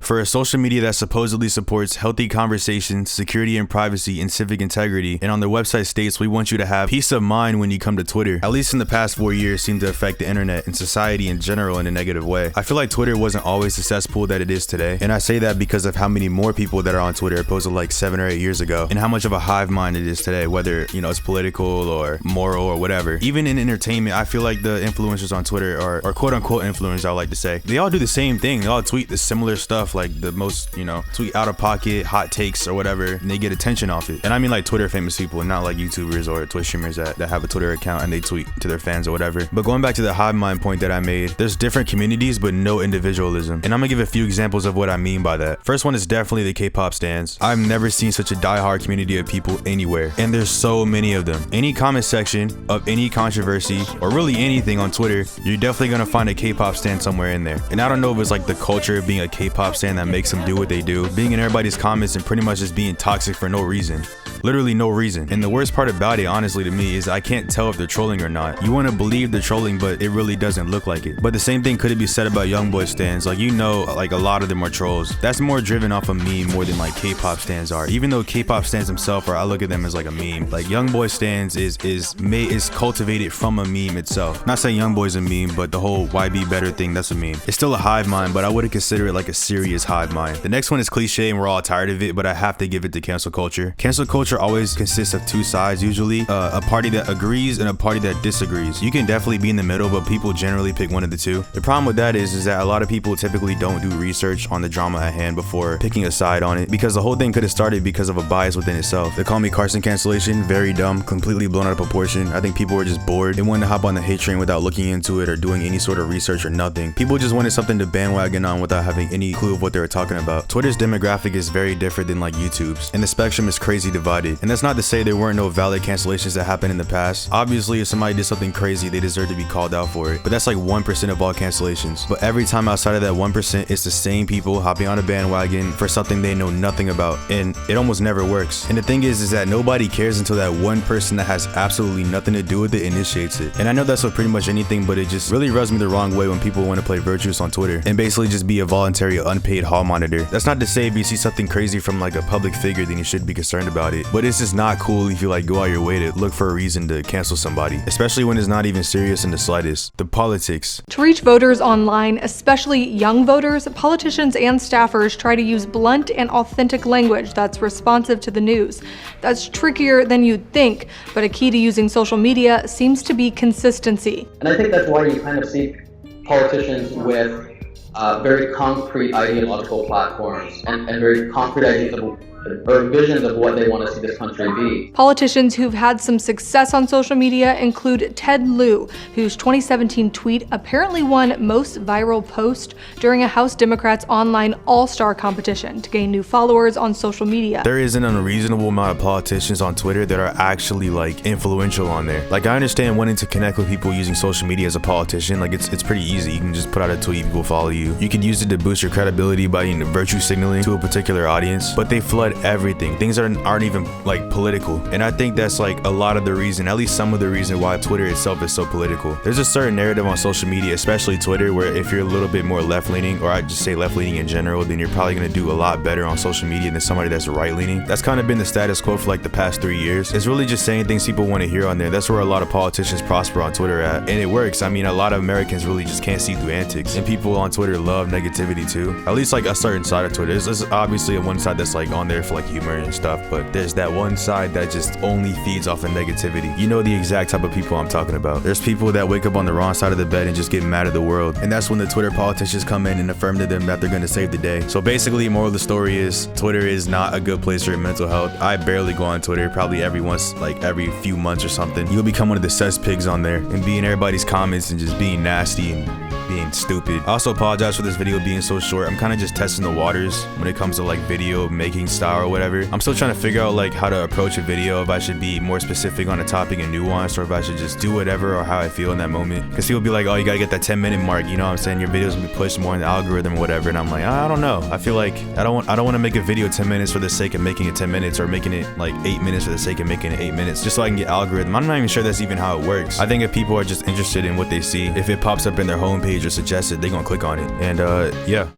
For a social media that supposedly supports healthy conversations, security and privacy, and civic integrity, and on their website states we want you to have peace of mind when you come to Twitter, at least in the past 4 years, seem to affect the internet and society in general in a negative way. I feel like Twitter wasn't always the cesspool that it is today, and I say that because of how many more people that are on Twitter opposed to like 7 or 8 years ago, and how much of a hive mind it is today, whether, you know, it's political or moral or whatever. Even in entertainment, I feel like the influencers on Twitter, or quote unquote influencers, I like to say, they all do the same thing. They all tweet the similar stuff, like the most, you know, tweet out of pocket hot takes or whatever, and they get attention off it. And I mean like Twitter famous people, not like YouTubers or Twitch streamers that have a Twitter account and they tweet to their fans or whatever. But going back to the hive mind point that I made, there's different communities but no individualism, and I'm gonna give a few examples of what I mean by that. First one is definitely the Kpop Stands. I've never seen such a diehard community of people anywhere, and there's so many of them. Any comment section of any controversy or really anything on Twitter, you're definitely gonna find a Kpop stan somewhere in there. And I don't know if it's like the culture of being a Kpop stan that makes them do what they do, being in everybody's comments and pretty much just being toxic for no reason. Literally no reason. And the worst part about it, honestly, to me, is I can't tell if they're trolling or not. You want to believe they're trolling, but it really doesn't look like it. But the same thing could be said about young boy stans. Like, you know, like a lot of them are trolls. That's more driven off a meme more than like K-pop stans are. Even though K-pop stans themselves are, I look at them as like a meme. Like young boy stans is cultivated from a meme itself. Not saying young boy's a meme, but the whole YB better thing, that's a meme. It's still a hive mind, but I wouldn't consider it like a serious hive mind. The next one is cliche and we're all tired of it, but I have to give it to cancel culture. Cancel culture always consists of two sides, usually a party that agrees and a party that disagrees. You can definitely be in the middle, but people generally pick one of the two. The problem with that is that a lot of people typically don't do research on the drama at hand before picking a side on it, because the whole thing could have started because of a bias within itself. They call me Carson cancellation, very dumb, completely blown out of proportion. I think people were just bored. They wanted to hop on the hate train without looking into it or doing any sort of research or nothing. People just wanted something to bandwagon on without having any clue of what they were talking about. Twitter's demographic is very different than like YouTube's, and the spectrum is crazy divided. And that's not to say there weren't no valid cancellations that happened in the past. Obviously, if somebody did something crazy, they deserve to be called out for it. But that's like 1% of all cancellations. But every time outside of that 1%, it's the same people hopping on a bandwagon for something they know nothing about, and it almost never works. And the thing is that nobody cares until that one person that has absolutely nothing to do with it initiates it. And I know that's with pretty much anything, but it just really rubs me the wrong way when people want to play virtuous on Twitter and basically just be a voluntary unpaid hall monitor. That's not to say if you see something crazy from like a public figure, then you should be concerned about it. But it's just not cool if you like go out your way to look for a reason to cancel somebody, especially when it's not even serious in the slightest. The politics. To reach voters online, especially young voters, politicians and staffers try to use blunt and authentic language that's responsive to the news. That's trickier than you'd think, but a key to using social media seems to be consistency. And I think that's why you kind of see politicians with very concrete ideological platforms and very concrete ideas or visions of what they want to see this country be. Politicians who've had some success on social media include Ted Lieu, whose 2017 tweet apparently won most viral post during a House Democrats online all-star competition to gain new followers on social media. There is an unreasonable amount of politicians on Twitter that are actually like influential on there. Like, I understand wanting to connect with people using social media as a politician. Like, it's pretty easy. You can just put out a tweet, people follow you. You can use it to boost your credibility by virtue signaling to a particular audience, but they flood everything. Things aren't even like political. And I think that's like a lot of the reason, at least some of the reason why Twitter itself is so political. There's a certain narrative on social media, especially Twitter, where if you're a little bit more left-leaning, or I just say left-leaning in general, then you're probably going to do a lot better on social media than somebody that's right-leaning. That's kind of been the status quo for like the past 3 years. It's really just saying things people want to hear on there. That's where a lot of politicians prosper on Twitter at. And it works. I mean, a lot of Americans really just can't see through antics. And people on Twitter love negativity too. At least like a certain side of Twitter. There's obviously a one side that's like on there for like humor and stuff, but there's that one side that just only feeds off of negativity. You know the exact type of people I'm talking about. There's people that wake up on the wrong side of the bed and just get mad at the world, and that's when the Twitter politicians come in and affirm to them that they're going to save the day. So basically, moral of the story is Twitter is not a good place for your mental health. I barely go on Twitter, probably every few months or something. You'll become one of the cesspigs on there and be in everybody's comments and just being nasty and being stupid. I also apologize for this video being so short. I'm kind of just testing the waters when it comes to like video making style or whatever. I'm still trying to figure out like how to approach a video, if I should be more specific on a topic and nuanced, or if I should just do whatever or how I feel in that moment. Because people be like, oh, you gotta get that 10-minute mark, you know what I'm saying? Your videos will be pushed more in the algorithm or whatever. And I'm like, I don't know. I feel like I don't want to make a video 10 minutes for the sake of making it 10 minutes, or making it like 8 minutes for the sake of making it 8 minutes, just so I can get algorithm. I'm not even sure that's even how it works. I think if people are just interested in what they see, if it pops up in their homepage or suggested, they're gonna click on it. And yeah.